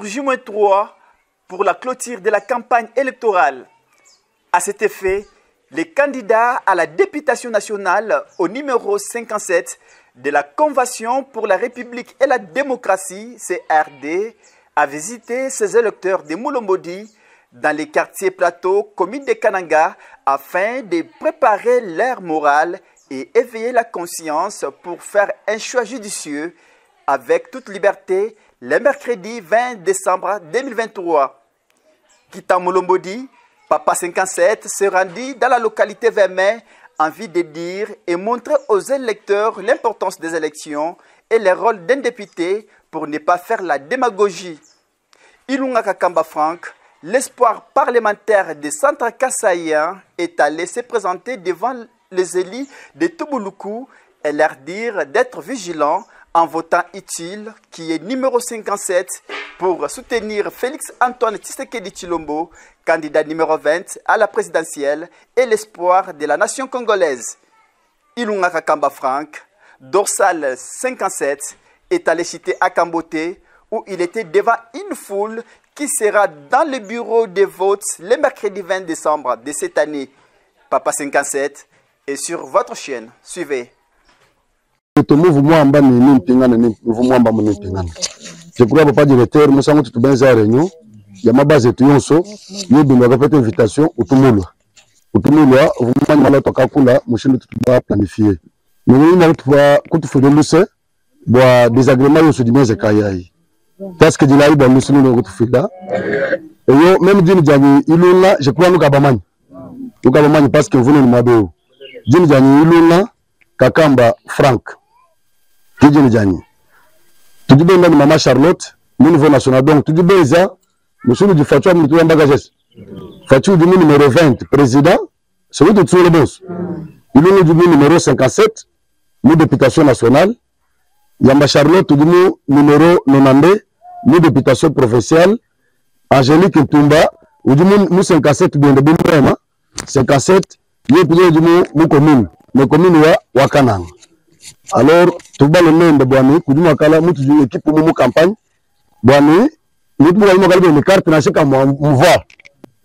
J-3 pour la clôture de la campagne électorale. À cet effet, les candidats à la députation nationale au numéro 57 de la Convention pour la République et la démocratie, CRD, a visité ses électeurs de Moulombodi dans les quartiers plateaux communes de Kananga afin de préparer leur morale et éveiller la conscience pour faire un choix judicieux avec toute liberté le mercredi 20 décembre 2023. Quittant Moulombodi, Papa 57 se rendit dans la localité Vermeil en vue de dire et montrer aux électeurs l'importance des élections et le rôle d'un député pour ne pas faire la démagogie. Ilunga Kakamba Franck, l'espoir parlementaire des centres kassaïens, est allé se présenter devant les élus de Touboulou et leur dire d'être vigilants en votant utile, qui est numéro 57, pour soutenir Félix Antoine Tshisekedi Tshilombo, candidat numéro 20 à la présidentielle et l'espoir de la nation congolaise. Ilunga Kakamba Franck, dorsal 57, est allé citer à Kambote, où il était devant une foule qui sera dans le bureau de vote le mercredi 20 décembre de cette année. Papa 57 est sur votre chaîne. Suivez. Je crois que papa directeur, nous sommes tous bien à réunion. Il y a ma base de Tuyonso. Nous devons faire une invitation au Tumulwa. Au Tumulwa, vous m'avez dit que nous devons planifier. Nous devons faire des agréments sur des Zakayaï. Parce que nous avons fait et même si nous avons je crois que nous avons parce que vous nous m'avez dit que nous avons Kakamba Franck. Qui dit Djani. Tu dis bien Maman Charlotte, au niveau national. Donc, tu dis bien ça, nous sommes du Fatou, nous sommes bagages. Fatou du numéro 20, président, c'est lui de tout le boss. Il est du numéro 57, nous députation nationale. Yamba Charlotte, du numéro 92, nous députation provinciale. Angélique Ntumba, ou du nous 57, bien de Bumbrema, 57, il est du nous commune, nos communes Wakanang. Alors, tout le monde de Boani, nous avons une équipe pour nous campagne. Boani, nous avons une carte nationale comme voir.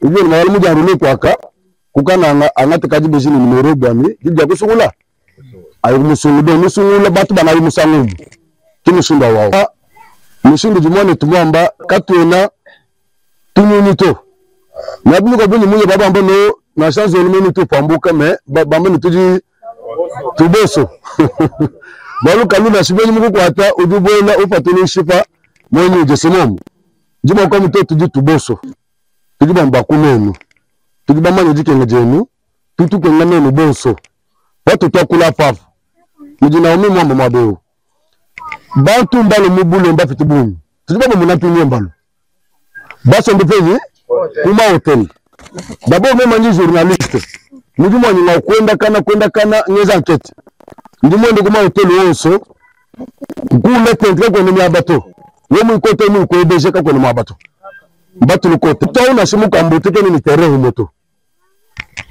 Nous avons une enroulé pour Aka. Nous avons un numéro Boani. Nous avons un numéro. Nous avons un numéro. Nous avons un numéro. Nous avons un numéro. Nous avons un numéro. Tuboso. Balu kaluna shibeni muko kwata udubola upatele shifa mwenye jesimomu. Jima kwa mto tuji tuboso. Tuji bamba kunenu. Tuji bamba njike ngejenu. Tutu kengane nuboso. Watu tukula pafu. Mujina umi mwamba mabeo. Bantu mbalo mubule mba fitibuni. Tuji bamba munapi nyembalo. Baso ndipenye kuma hotel. D'abord même un journaliste. Nous devons kwenda kana nyeza enquête. Nous devons kuma hotel onso. Kule tentre kwa nini abato. Wemu kote mu ko BG ka kwa nini abato. Bato le kote. Tauna shimu kambote ke ni terrain moto.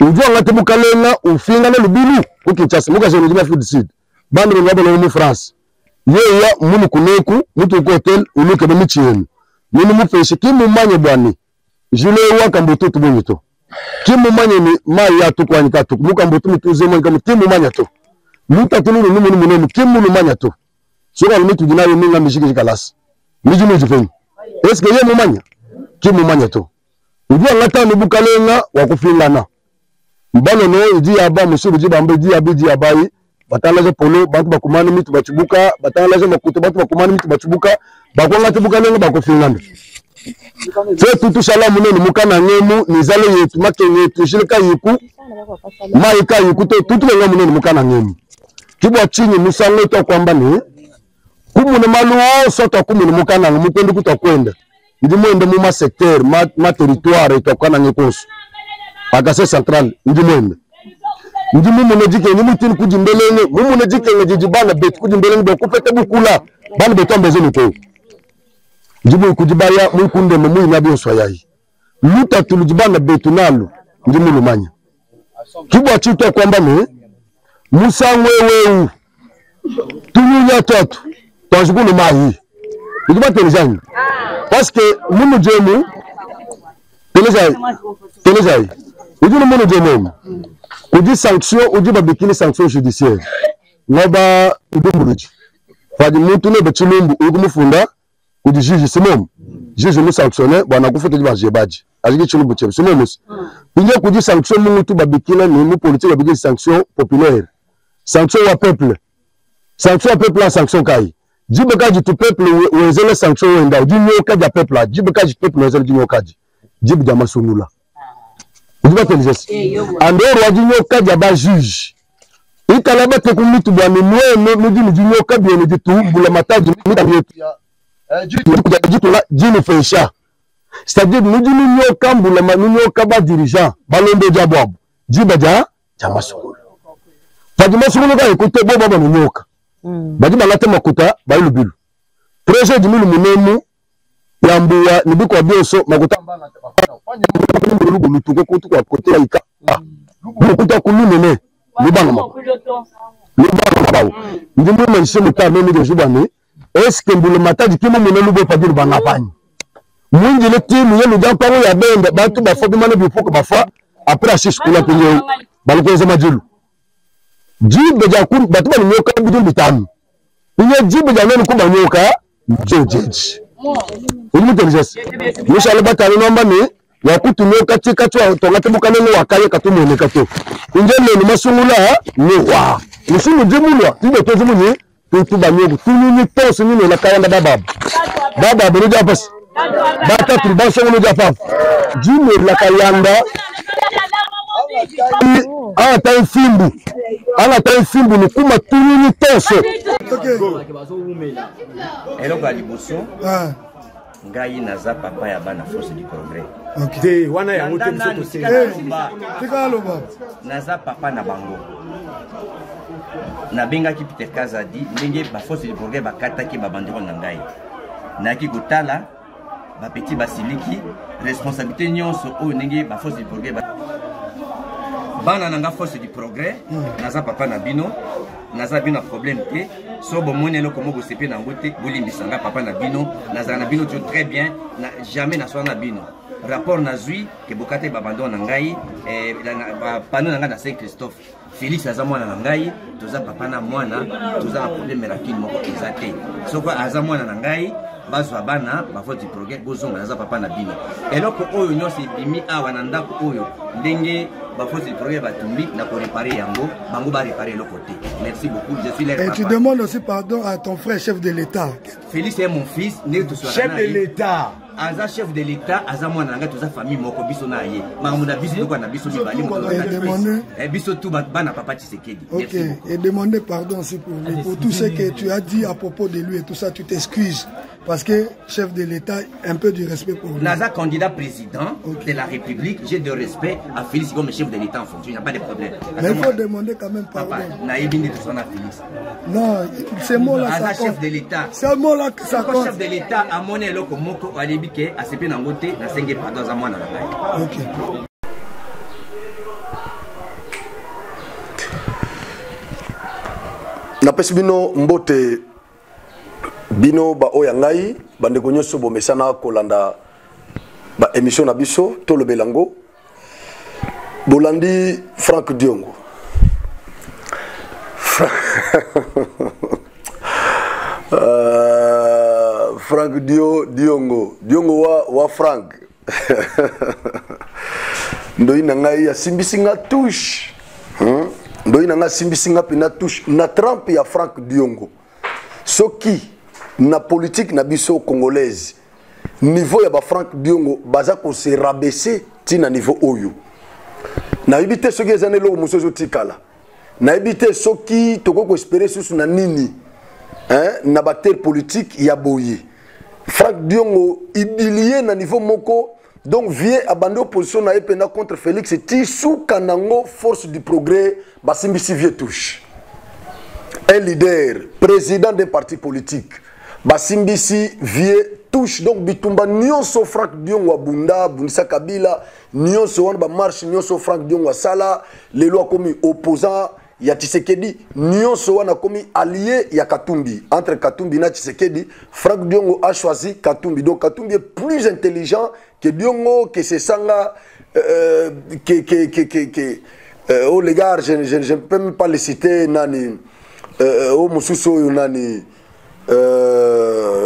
Unjua ngate bukalenga ufinga na lubilu ukichasa muka je ndima food seed. Bandi ngaba no mu France. Yeya munu kuneku mutu ko hotel uluke be michiyenu. Nini mu feshi kimu manye bwani. Jile wa kambote tubonito. Kimu manye ni mai ya tu kwa nikatu muka mbotu mituze mwe kama kimu manya tu muta tunu ni mumu munene kimu ni manya tu sura ni mitu dinayo minga mishiki kalasi miji mu jifeni eske ye mu manya kimu manya tu ujua ngata ni bukalenga wa kufingana mbano no idi aba musuru jibambe di abidi abai batalaje polo bantu bakumana mitu bachibuka batalaje makuto bantu bakumana mitu bachibuka bakwanga tibukalenga bakufingana. C'est tout shalom munene mukana ngemu nizale yetu makenye tushilika yiku maika yiku tout le munene mukana ngemu kibwa chini musango to kwamba ni kumune malu soto kumune mukana ngumutende kutakwenda ndi mwende mu ma secteur ma territoire itokana nyekoso akase central ndi mwende ndi mumune jike ni mutini kujimbelenge mumune jike ngejibana bet kujimbelenge dokupete bukula bana betombe zenu ko Jibu kujibaya mwikunde mumui nabio swayai. Luta tulujibana betunalo njimu lumanya. Kibwa chito kwamba me Musa wewe tununya totu. Tanjukulu mahi. tu vas télécharger parce que nous disons télécharger tu dis nous disons tu dis sanction ou dis babikini sanction judiciaire ngaba udumburuji fadi muntu ne bachilumbu ukumufunda ou du juge c'est même juge nous sanctionner bwana kufuta di bajebaji aziki chilumbu chebe c'est même pinje ku di sanction muntu babikina ni politique babikini sanction populaire sanction wa peuple la sanction kai jibeka ji tu peuple wezele sanction wenda di nyoka ja peuple la jibeka ji peuple wezele di nyoka ji jibu jama sunula udiba telejesi andoro wa di nyoka ja ba juge ikalaba te kumitu bwana no di nyoka bi ne di tu bula mataji mitayetu c'est-à-dire nous disons nous kaba dirigeant balondo jabwabo jibaja jama sukulu fadima sukulu ka écouter bo baba nyoka badi balate makuta bayilubilu projet du milu munemu yambuwa nibiko bioso makuta mbana tabafana fanya lugu lutuko kutu kwa kote ya ika makuta kulunene libanga bawo ndimbo mense mutame mi de jubane est-ce que mbule mataji kimo munelu bo padiri bangapani mwingi le timu yelu jampa wo ya bende bantu bafobi mane bifuko bafa après ashi skula penye balikoze majilu jibe ja kun batu ba nyoka bidu bitanu penye jibe ja nene kuba nyoka jejeji ulimu telejesi misha lebata nomba ni ya kutu nyoka tika tu tongate bukane no wakaye katumo ne kato penye le masungula ni wa musunu jimulwa tibe to jimuni tu ba nyoka tu ni tonso ni la kayanda baba beruja pas bata tribanso no jafa jime la kayanda ana ta fimbu ni kuma tuni ni tonso eloko aliboso ngai naza papa ya bana force du progrès te wana ya moto biso to se tika loba naza papa na bango na benga ki Peter Kazadi ndenge ba force du progrès bakata ki babandeko na ngai na ki kotala ba petit basiliki responsabilité nyonso o ndenge ba force du progrès bana nanga force du progrès naza papa na bino naza bino problème te so bo mone loko mo bosepe na ngote bolimbisanga papa na bino naza na bino très bien na jamais na soana bino rapport na zui ke bokate babando na ngai pano nanga na Saint Christophe Félix aza mwana na ngai toza papa na mwana toza na problème rakini moko ezate soko aza mwana na ngai bazwa bana ba force du progrès bozonga naza papa na bino eloko oyo nyonso ebimi awa na ndako oyo ndenge ba force du progrès batumbi na ko réparer yango bango ba réparer le côté. Merci beaucoup, je suis là. Et tu demandes aussi pardon à ton frère chef de l'État. Félix est mon fils, né de chef de l'État. Aza chef de l'État, aza mwana nanga toza famille moko biso na ye. Makamuna biso to na biso mibali moko. Et biso tout bana papa Tshisekedi. OK, et demander pardon aussi pour tout ce que tu as dit à propos de lui et tout ça, tu t'excuses. Parce que chef de l'État, un peu du respect pour lui. Naza candidat président de la République, j'ai de respect à Félix comme chef de l'État en fonction, il n'y a pas de problème. Mais il faut demander quand même pardon. Non, c'est moi là ça chef de l'État. C'est moi là que ça compte. Chef de l'État a mon eloko moko alibike a sepe nangote na senge pardon za mwana na ngai. OK. Na pesi bino mbote bino ba oya ngai bande ko nyoso bo mesana kolanda ba émission na biso to le belango bolandi Franck Diongo Franck Diongo wa Franck ndo ina ngai ya simbisinga touche ndo ina ngai simbisinga pina touche na trempe ya Franck Diongo soki na politique na biso congolaise niveau ya ba Franck Diongo baza ko se rabaisser tina niveau oyo na ibite soki ezane lo musozo tikala na ibite soki toko ko espérer susu na nini na bataille politique ya boye Franck Diongo ibilié na niveau moko donc vie abandé opposition na epena contre Félix Tissu Kanango force du progrès basimbisi vie touche un leader président d'un parti politique basimbisi vie touche donc bitumba nyonso Franck Diongo abunda bundisa Kabila nyonso wana ba marche nyonso Franck Diongo sala les lois comme opposant ya Tshisekedi nyonso wana komi allié ya Katumbi. Entre Katumbi na Tshisekedi, Franck Diongo a choisi Katumbi. Donc Katumbi est plus intelligent que Diongo, que c'est Sanga, oh les gars, je ne peux même pas les citer, nani, oh Moussousso, nani,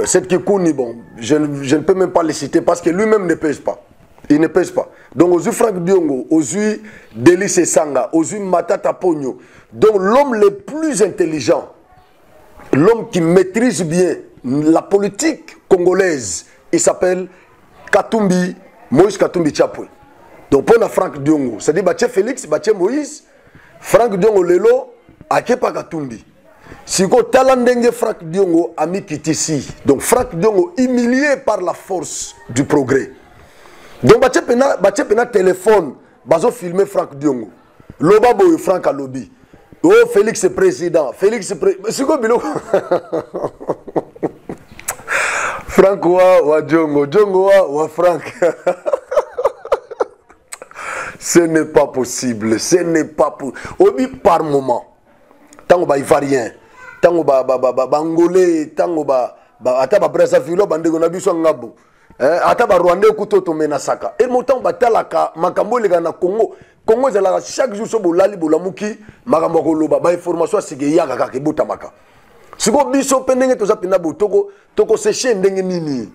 cette Kikouni, bon, je ne peux même pas les citer parce que lui-même ne pèse pas. Il ne pèse pas. Donc, aux yeux Franck Diongo, aux yeux Délice Sanga, aux yeux Matata Pogno, donc l'homme le plus intelligent, l'homme qui maîtrise bien la politique congolaise, il s'appelle Katumbi, Moïse Katumbi Tchapoué. Donc, pour Franck Diongo, c'est-à-dire Baché Félix, Baché Moïse, Franck Diongo Lelo, Akepa Katumbi. Si vous avez Franck Diongo a mis ici, donc Franck Diongo humilié par la force du progrès. Donc, Baché Pena téléphone, Bazo filmer Franck Diongo. Loba Boy Franck a lobby. Oh, Félix est président. Félix est président. C'est quoi, Bilo? Franck wa Diongo. Diongo wa Franck. Ce n'est pas possible. Ce n'est pas possible. Obi par moment. Tango ba ivoirien. Tango ba angolais. Tango ba ata ba Brazzaville bandeko na biso ngabo. Ata ba Rwandais kutoto menasaka. Et montant batalaka makambo lega na Congo. Congo ezalaka chaque jour so bolali bolamuki makambo koloba ba information asige yaka kaka botamaka. Siko biso pendenge toza pena botoko toko sécher ndenge nini.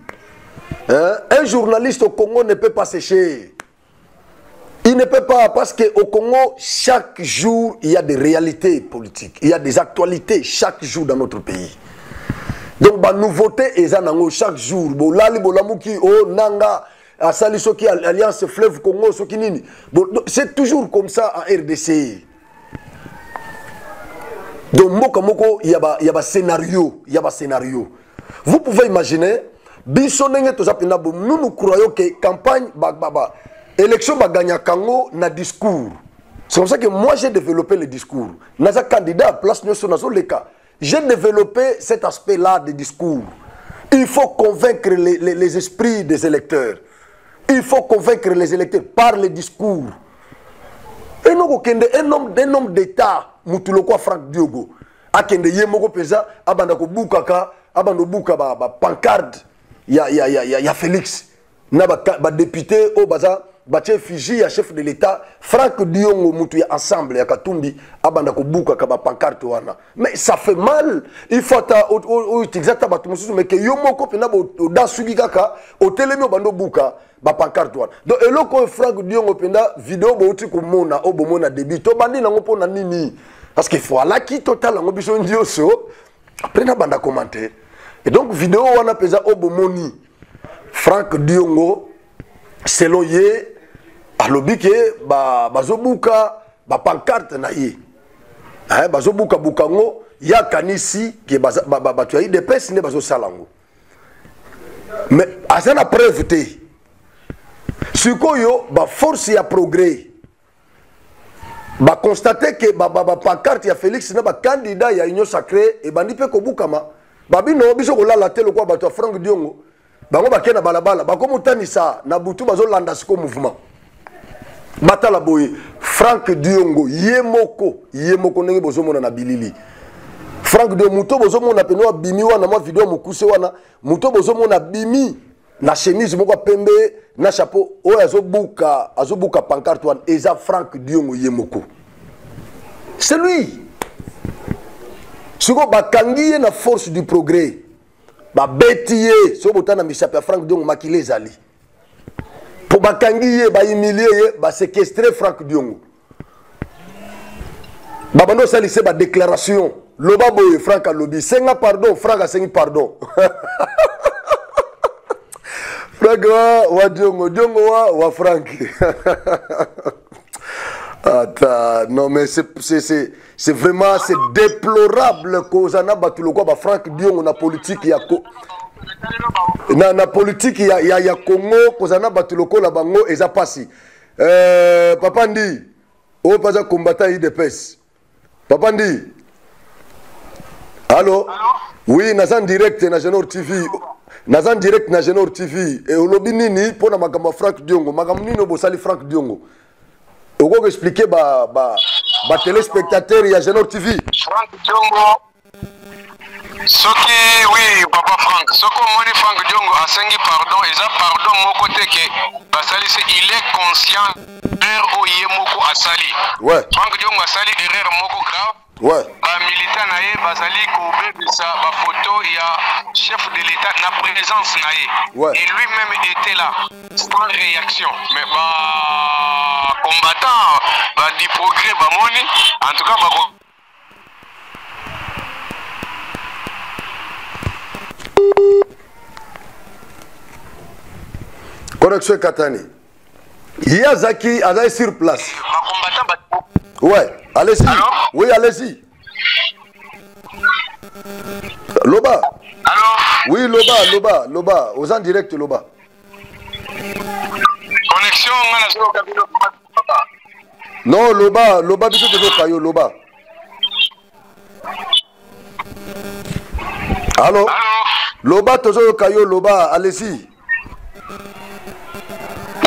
Un journaliste au Congo ne peut pas sécher. Il ne peut pas parce qu'au Congo, chaque jour, il y a des réalités politiques. Il y a des actualités chaque jour dans notre pays. Donc, la nouveauté est chaque jour. Bolali, Bolamuki, O, Nanga, Asali, Soki, Alliance Fleuve Congo, Soki Nini. C'est toujours comme ça en RDC. Donc, Moko, il y a un scénario. Il y a un scénario. Vous pouvez imaginer, nous croyons que campagne, élection va gagner Kango na discours. C'est comme ça que moi j'ai développé le discours. Naza candidat à place les cas. J'ai développé cet aspect-là de discours. Il faut convaincre les esprits des électeurs. Il faut convaincre les électeurs par le discours. Un homme d'État, Moutuloko Franck Diongo, akende yemoko pesa, abandako bukaka, abando buka ba pancarte, ya Félix, na ba député au baza. Bache Fiji, ya chef de l'État, Franck Diongo Moutou ya ensemble ya Katumbi, abanda ko buka ka ba pancarte wana. Mais ça fait mal. Il faut ta exactement batumusu mais que yo moko pena bo dasugi kaka, o telemi bando buka ba pancarte wana. Donc eloko Franck Diongo pena vidéo bo uti ko mona o bo mona débit to bandi nango pona nini. Parce qu'il faut ala ki total ngo biso ndioso. Après na banda commenter. Et donc vidéo wana pesa o bo moni. Franck Diongo selon ye alobi ke bazobuka ba pancarte na ye bazobuka bukango ya kanisi ke batu ya IDPS ne bazosalango mais azana preuve te sikoyo ba force ya progrès ba constater que ba pancarte ya Félix na ba candidat ya union sacrée e bandi pe ko bukama babino biso ko lala telo kwa batu ya Franck Diongo bango bakena balabala bakomutanisa na butu bazolanda siko mouvement batala boye Franck Diongo yemoko ndenge bozomona na bilili Franck Diongo muto bozomona peno bimi wana mwa video mokuse wana muto bozomona bimi na chemise moko pembe na chapeau oyo azobuka pancarte wana eza Franck Diongo yemoko c'est lui siko bakangi na force du progrès ba betiye so botana misape Franck Diongo makile zali pour bakangiye ba humilier ba séquestrer Franck Diongo ba bando salise ba déclaration loba boye Franck alobi senga pardon Franck a sengi pardon Franck wa Diongo wa Franck attends non mais c'est vraiment c'est déplorable qu'Ozana Batuloko ba Franck Diongo na politique ya na politique ya Congo qu'Ozana Batuloko la bango eza pasi papa ndi o paza combattant IDPS papa ndi allô oui nazan direct na Genor TV nazan direct na Genor TV et olobi nini pona makambo Franck Diongo makambo nini bosali Franck Diongo oko expliquer ba ba téléspectateur ya Genor TV. Frank Diongo. Soki oui papa Frank, soko moni Frank Diongo asengi pardon, eza pardon moko teke basali se il est conscient erreur oye moko asali. Ouais. Frank Diongo asali erreur moko grave. Ouais. Ba militant na ye basali ko bebisa ba photo ya chef de l'état na présence na ye. Ouais. Et lui-même était là sans réaction. Mais ba combattant ba di progrès ba moni en tout cas ba Connexion Katani. Yazaki est sur place. Ouais, allez-y. Oui, allez-y. Loba. Allô? Oui, Loba. Aux en direct, Loba. Connexion, non, Loba, biso te kayo, Loba. Allô? Loba, tozo kayo, Loba, allez-y.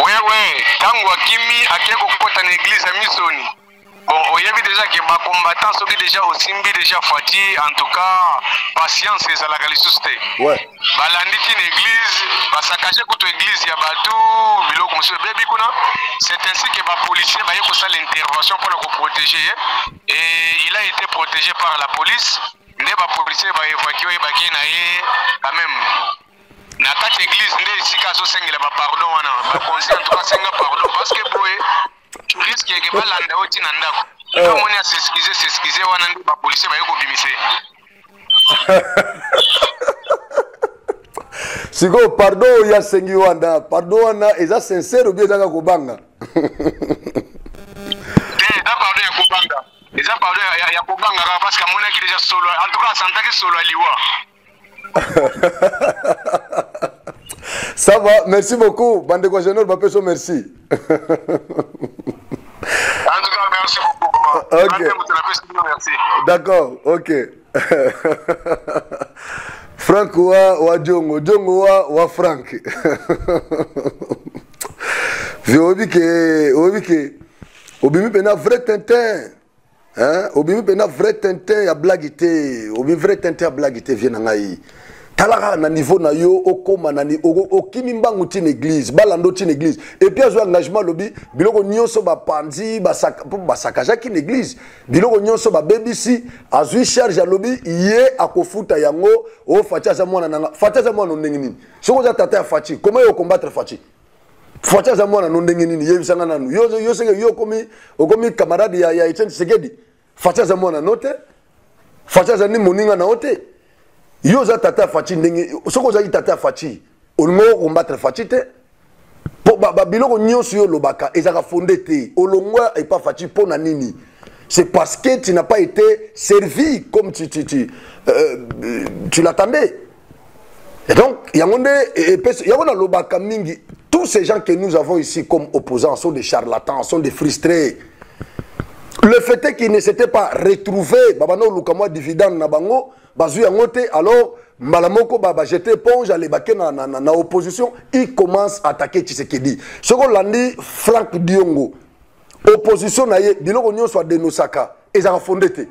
Ouais, tango akimi akeko kota na église à Misoni. Bon, oyebi déjà que ba combattant soki déjà osimbi déjà fati en tout cas patience ça la galisuste. Ouais. Balandi ki église, ba sakaje kuto église ya batu biloko monsieur bebi kuna. C'est ainsi que ba policier ba yeko ça l'intervention pour le protéger et il a été protégé par la police. Ne ba policier ba évacuer ba kina ye quand même. Na kati église nde sika zo sengela ba pardon wana ba conseil en tout cas senga pardon parce que boye tu risques que balanda oti na ndako ko moni s'excuser wana ndi ba police ba yeko bimise Siko pardon ya sengi wana pardon wana eza sincère ou bien zaka kobanga da pardon ya kobanga eza pardon ya kobanga parce que moni ki déjà solo en tout cas santaki solo aliwa. Ça va, merci beaucoup. Bande de Genor, merci. En tout cas, merci beaucoup. Ok. Merci. D'accord, ok. Frank wa Diongo, Diongo wa Frank. Obi ke obimi pena vrai tintin. Hein? Obimi pena vrai tintin ya blagité. Obimi vrai tintin ya blagité vient ngai. Talaka na niveau na yo okoma na ni okimi mbangu ti église balando ti église et puis azo engagement lobi biloko nyonso ba panzi ba sakaja ki église biloko nyonso ba BBC azui charge lobi ye akofuta yango o fatia za mwana nanga fatia za mwana ndenge nini soko za tata ya fachi comment yo combattre fachi fatia za mwana ndenge nini ye bisanga nanu yo senge yo okomi camarade ya Etienne Tshisekedi fatia za mwana note fatia za ni moninga na ote yo za tata fachi ndenge soko za tata fachi olongo combattre fachi te po ba biloko nyonso yo lobaka ezaka fondé te olongwa et pas fachi po na nini c'est parce que tu n'as pas été servi comme tu l'attendais et donc yangonde yangona lobaka mingi tous ces gens que nous avons ici comme opposants sont des charlatans sont des frustrés. Le fait est qu'ils ne s'étaient pas retrouvés babano lukamo dividende na bango bazu yangote alors malamoko ba jeter éponge aller baké na opposition il commence à attaquer Tshisekedi soko landi Frank Diongo opposition na ye biloko nyonso denosaka ezaka fondé te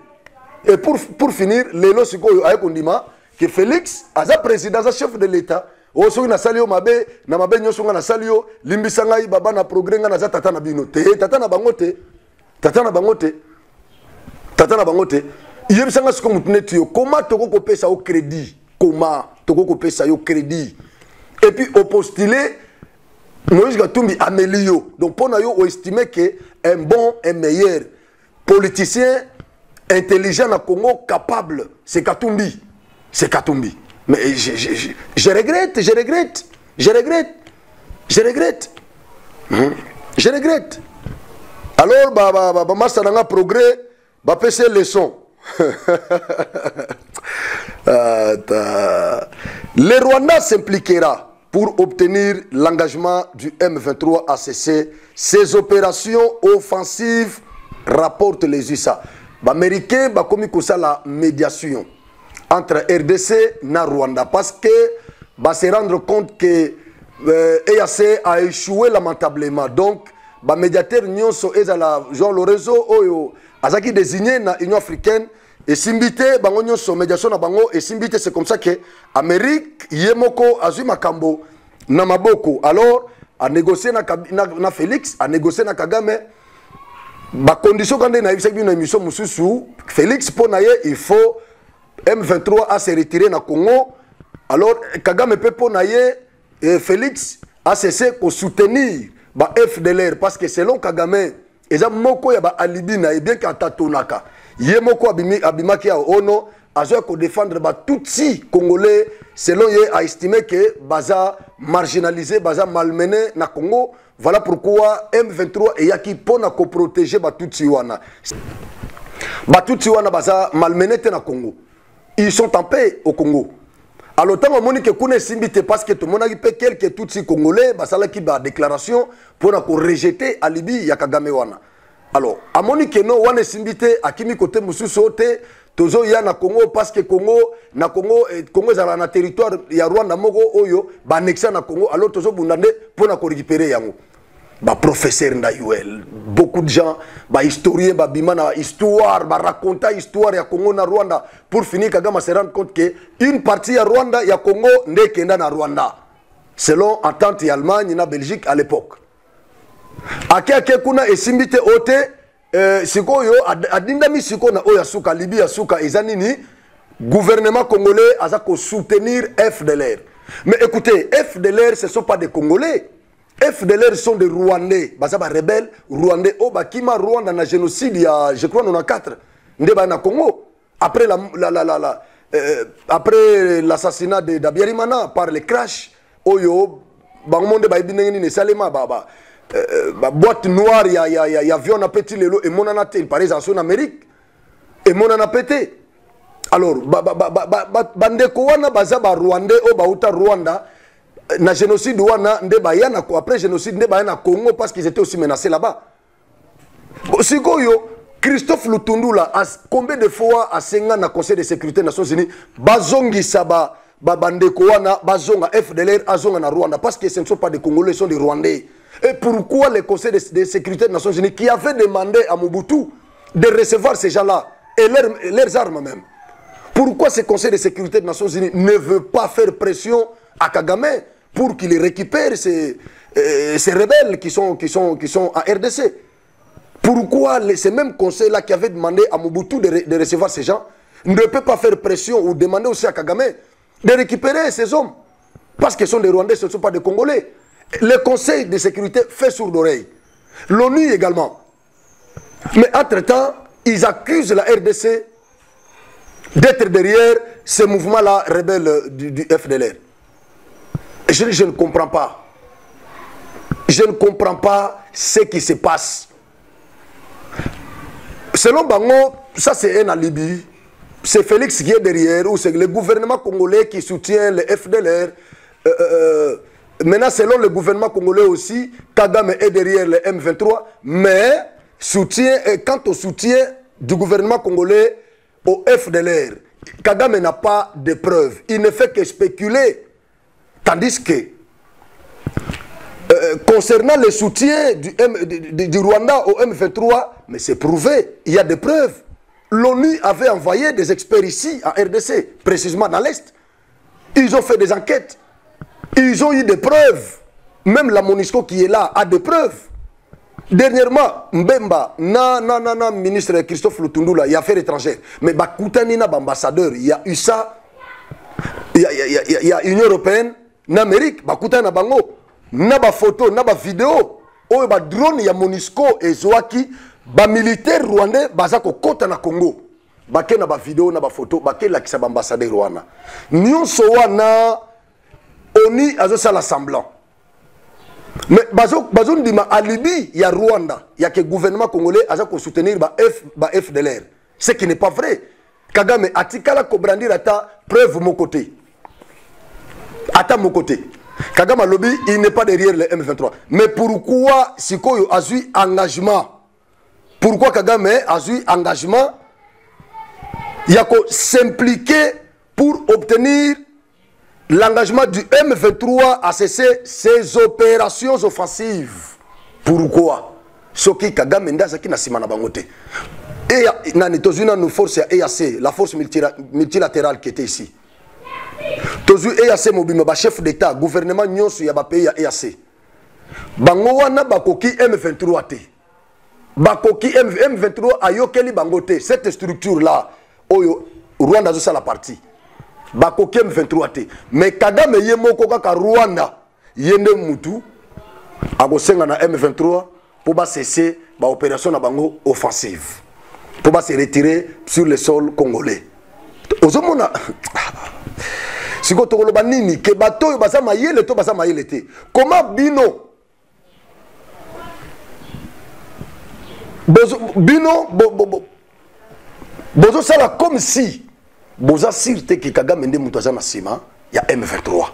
et pour finir lelo sikoyo ayekondima que Félix aza président za chef de l'état o soki na salio mabe na mabe nyonso nga na salio limbisa ngai baba na progrès nga na za tata na bino te tata na bangote yebisanga siko mutune tiyo comment toko kopesa au crédit comment toko kopesa yo crédit et puis au postuler Moïse Gatumbi Amélio donc pour yo o estimer que un bon un meilleur politicien intelligent na Congo capable c'est Katumbi mais je regrette alors ba massa nanga progrès ba pese leçon. Le Rwanda s'impliquera pour obtenir l'engagement du M23 à cesser ses opérations offensives, rapportent les USA. Les Américains ont commis la médiation entre RDC et Rwanda parce que se rendre compte que EAC a échoué lamentablement. Donc, ba médiateur nyonso ezala Jean Lorenzo oyo azaki désigné na Union africaine et simbité bango nyonso médiation na bango et simbité. C'est comme ça que Amérique yemoko azui makambo na maboko. Alors a négocié na Félix, a négocié na Kagame. Ba condition quand na yebisaki na émission mususu Félix pour naye il faut M23 à se retirer na Congo. Alors Kagame peut pour naye Félix a cessé de soutenir ba FDLR parce que selon Kagame eza moko ya ba alibi na bien ka tatonaka ye moko abimaki ya ono azo ko défendre ba tutsi congolais selon ye a estimé que baza marginalisé baza malmené na Congo. Voilà pourquoi M23 eyaki pona ko protéger ba tutsi wana baza malmené te na Congo. Ils sont en paix au Congo. Alors, tant que Kouné Simbite, parce que tout le monde a fait quelques Tutsi congolais, basala qui ba déclaration pour rejeter à Libye Yakagame wana. Alors, à Monique no wane Simbite, à Kimi côté Moussou Sote, Tozo ya na Congo, parce que Congo est na territoire, ya Rwanda Mogo Oyo, ba annexa na Congo, alors Tozo Bundande pour récupérer yango. Ba professeur Ndayuel, beaucoup de gens, ba historien, ba bimana histoire, ba raconta histoire ya Congo na Rwanda pour finir Kagame se rendre compte que une partie ya Rwanda ya Congo n'est kenda na Rwanda selon entente ya Allemagne na Belgique à l'époque. Ake kuna esimbite ote sikoyo adindami siko na oya suka Libye ya suka ezanini gouvernement congolais aza ko soutenir FDLR. Mais écoutez, FDLR ce sont pas des Congolais. FDLR sont des Rwandais, bazaba rebelles Rwandais. Oh bakima Rwanda na génocide ya je crois 94 ndeba na Congo après après l'assassinat de Dabiarimana par les crash oyo bangonde ba ibinengeni ne salema baba boîte noire ya avion na petit lelo et mon anate il paraît en Amérique et mon ana pété. Alors bandeko wana bazaba Rwandais o bauta Rwanda na génocide wana ndeba yana ko après génocide ndeba yana Congo parce qu'ils étaient aussi menacés là-bas. Sikoyo Christophe Lutundula combien de fois a senga na Conseil de sécurité des Nations Unies bazongi saba bandeko wana bazonga FDLR azonga na Rwanda parce que ce ne sont pas des Congolais, ce sont des Rwandais. Et pourquoi le Conseil de sécurité des Nations Unies qui avait demandé à Mobutu de recevoir ces gens-là et leurs armes même, pourquoi ce Conseil de sécurité des Nations Unies ne veut pas faire pression à Kagame pour qu'il récupère ces rebelles qui sont en RDC? Pourquoi ce même conseil-là qui avait demandé à Mobutu de recevoir ces gens ne peut pas faire pression ou demander aussi à Kagame de récupérer ces hommes? Parce que ce sont des Rwandais, ce ne sont pas des Congolais. Le Conseil de sécurité fait sourd d'oreille. L'ONU également. Mais entre-temps, ils accusent la RDC d'être derrière ce mouvement-là rebelle du FDLR. Je ne comprends pas. Je ne comprends pas ce qui se passe. Selon Bango, ça c'est un alibi. C'est Félix qui est derrière, ou c'est le gouvernement congolais qui soutient le FDLR. Maintenant, selon le gouvernement congolais aussi, Kagame est derrière le M23. Mais quant au soutien du gouvernement congolais au FDLR, Kagame n'a pas de preuves. Il ne fait que spéculer. Tandis que, concernant le soutien du Rwanda au M23, mais c'est prouvé, il y a des preuves. L'ONU avait envoyé des experts ici, en RDC, précisément dans l'Est. Ils ont fait des enquêtes. Ils ont eu des preuves. Même la MONUSCO qui est là a des preuves. Dernièrement, Mbemba, ministre Christophe Lutundula, il y a affaires étrangères. Mais Bakoutanina, ambassadeur, il y a eu ça. Il y a Union européenne, l'Amérique, Bakoutana Bango, Naba photo, Naba vidéo. Oh, ba drone, il y a MONUSCO et Zoaki, ba militaire rwandais, bazako kota na Congo. Baké na ba vidéo, na ba photo, baké la kisa ambassadeur rwanda. Nyonso wana oni azo sala semblant. Mais bazon dima alibi ya Rwanda, ya que gouvernement congolais aza ko soutenir ba FDLR. Ce qui n'est pas vrai. Kagame atikala ko brandir ata preuve mon côté. Ata mon côté. Kagame lobby, il n'est pas derrière le M23. Mais pourquoi Sikoyo a eu engagement? Pourquoi Kagame a eu engagement? Il y a qu'à s'impliquer pour obtenir l'engagement du M23 à cesser ses opérations offensives. Pourquoi? soki Kagame ndaza ki na sima na bango te. Et nani tozuna nos forces ya EAC, la force multilatérale qui était ici. Tozu EAC mobima ba chef d'état, gouvernement nyonso ya ba pays ya EAC. Bango wana bakoki M23 te. Bakoki M23 ayokeli bango te. Cette structure là oyo Rwanda zo la partie. Bakoki M23 te. Mais Kagame ye moko kaka Rwanda yende mutu akosenga na M23 pour ba cesser ba opération na bango offensive. Pour ba se retirer sur le sol congolais. Ozomona siko tokoloba nini ke bato yo baza mayele to baza mayele te. Comment bino bozo sala comme si boza sirte que Kagame nde mutu aza na sima ya M23.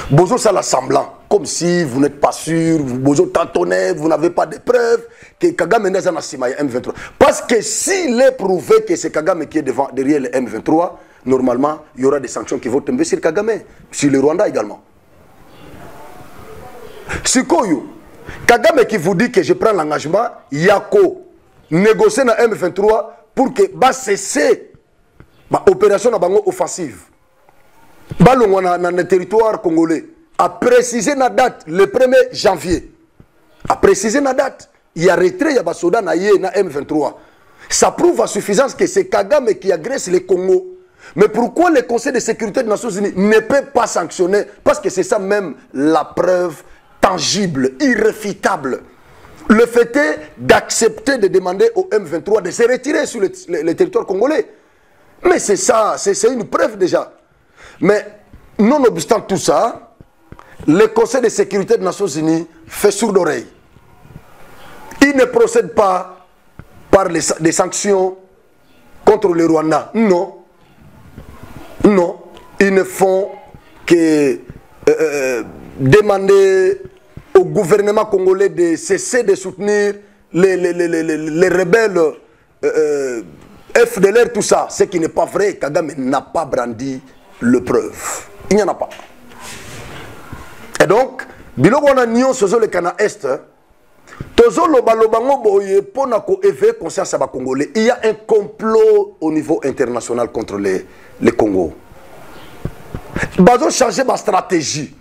Bozo sala semblant comme si vous n'êtes pas sûr, bozo tâtonnez, vous n'avez pas de preuves que Kagame nde aza na sima ya M23. Parce que s'il est prouvé que c'est Kagame qui est derrière le M23, normalement il y aura des sanctions qui vont tomber sur Kagame, sur le Rwanda également. Sikoyo Kagame qui vous dit que je prends l'engagement, Yako négocier na M23 pour que ba cesser ba opération na bango offensive. Balongwa na territoire congolais a précisé la date le 1er janvier. A précisé la date, il y a retrait ya ba soda na ye na M23. Ça prouve à suffisance que c'est Kagame qui agresse le Congo. Mais pourquoi le Conseil de sécurité des Nations Unies ne peut pas sanctionner? Parce que c'est ça même la preuve tangible, irréfutable. Le fait est d'accepter de demander au M23 de se retirer sur le territoire congolais. Mais c'est ça, c'est une preuve déjà. Mais nonobstant tout ça, le Conseil de sécurité des Nations Unies fait sourde oreille. Il ne procède pas par des sanctions contre le Rwanda. Non. Non. Ils ne font que demander au gouvernement congolais de cesser de soutenir les rebelles FDLR, tout ça. Ce qui n'est pas vrai. Kagame n'a pas brandi le preuve. Il n'y en a pas. Et donc, biloko on a nion sozo le Cana Est, tozo lobalobango boye pona ko éveiller conscience à ba Congolais. Il y a un complot au niveau international contre les Congo. Bazo changer ma stratégie.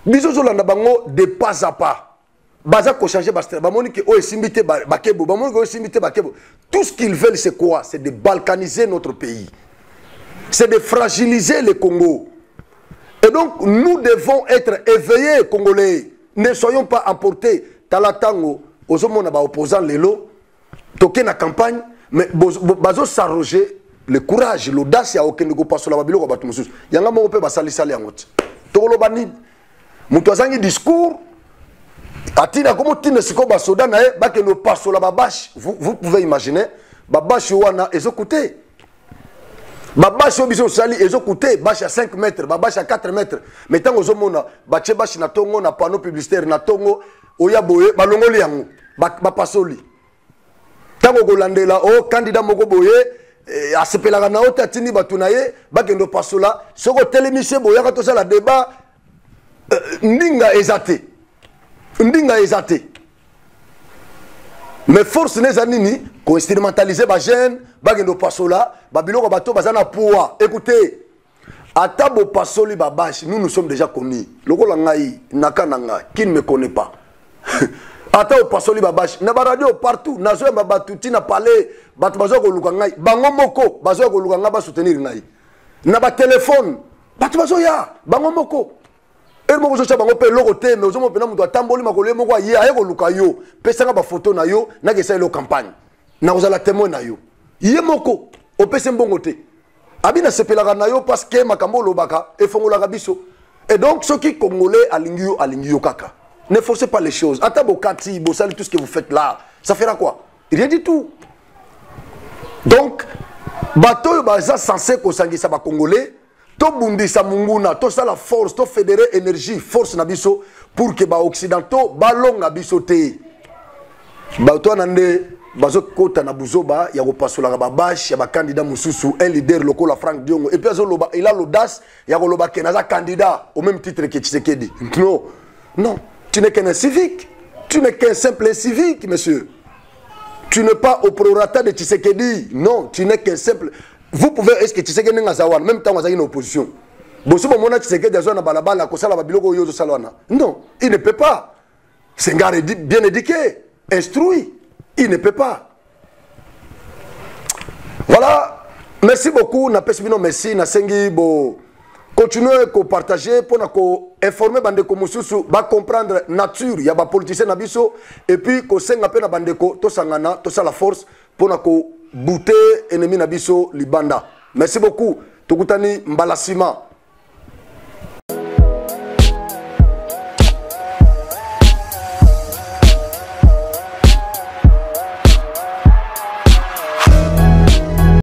Biso zolanda bango de pas à pas. Baza ko changer ma stratégie. Bamoni ke o esimbité bakebo, bamoni ko esimbité bakebo. Tout ce qu'ils veulent c'est quoi? C'est de balkaniser notre pays. C'est de fragiliser le Congo. Et donc nous devons être éveillés Congolais. Ne soyons pas emportés talatango ozomona ba opposant lelo toke na campagne mais bazo s'arroger le courage, l'audace ya okende ko pasola babilo ko batu mususu. Yanga mo pe basali sali yangote. Tokolo bani mutu azangi discours atina komo tine siko ba soda na e ba ke no pasola babashi. Vous pouvez imaginer babashi wana ezokuté. Babashi obiso sali ezokuté bashi à 5 mètres, babashi à 4 mètres. Mais tant ozomona bache bashi na tongo na panneau publicitaire na tongo oya boye balongoli yango ba pasoli. Tango golandela o candidat moko boye asepelaka na ota tini batu na ye bakendo pasola soko telemise boya ka tosala débat ndinga ezate. Ndinga ezate. Mais force neza nini ko instrumentaliser ba jeune bagendo pasola ba biloko bato bazana poa. Écoutez, atabo pasoli babashi, nous sommes déjà connus. Lokola ngai nakananga qui ne me connaît pas. Atabo pasoli babashi na ba radio partout nazo ba batu tina parler batu bazo ko luka ngai bango moko bazo ko luka ngai ba soutenir ngai. Na ba téléphone batu bazo ya bango moko. Et moi, je sais pas, on peut l'autre, mais aux hommes, on doit tamboli, ma collègue, moi, il y a un lukayo, pesanga ba photo na yo, na gesa lo campagne, na ozala témoin na yo. Yé moko, on peut s'embongoter. Abina sepelaka na yo parce que makambo lobaka et fongola biso. Et donc ceux qui congolais alingio kaka. Ne forcez pas les choses. Atabokati, bosali tout ce que vous faites là, ça fera quoi? Rien du tout. Donc bato baza censé ko sangisa ba congolais. To bundisa munguna, to sa la force, to fédérer énergie, force na biso pour que ba occidentaux balonga biso te. Ba to nande bazo kota na buzoba ya ko pasola ba bash ya ba candidat mususu un leader local la Frank Diongo et puis azoloba il a l'audace ya ko loba kenaza candidat au même titre que Tshisekedi. Non, non, tu n'es qu'un civique. Tu n'es qu'un simple civique, monsieur. Tu n'es pas au prorata de Tshisekedi. Non, tu n'es qu'un simple. Vous pouvez, est-ce que Tshisekedi n'est pas en même temps vous avez une opposition? Non, il ne peut pas. C'est un gars bien éduqué, instruit. Il ne peut pas. Voilà. Merci beaucoup. Merci. Continuez à partager pour informer Bandeko Moussousou, va comprendre la nature, il y a des politiciens nabiso et puis ko senga pe na Bandeko to sangana to la force pour bouter ennemi nabiso libanda. Merci beaucoup. Tukutani mbalasima.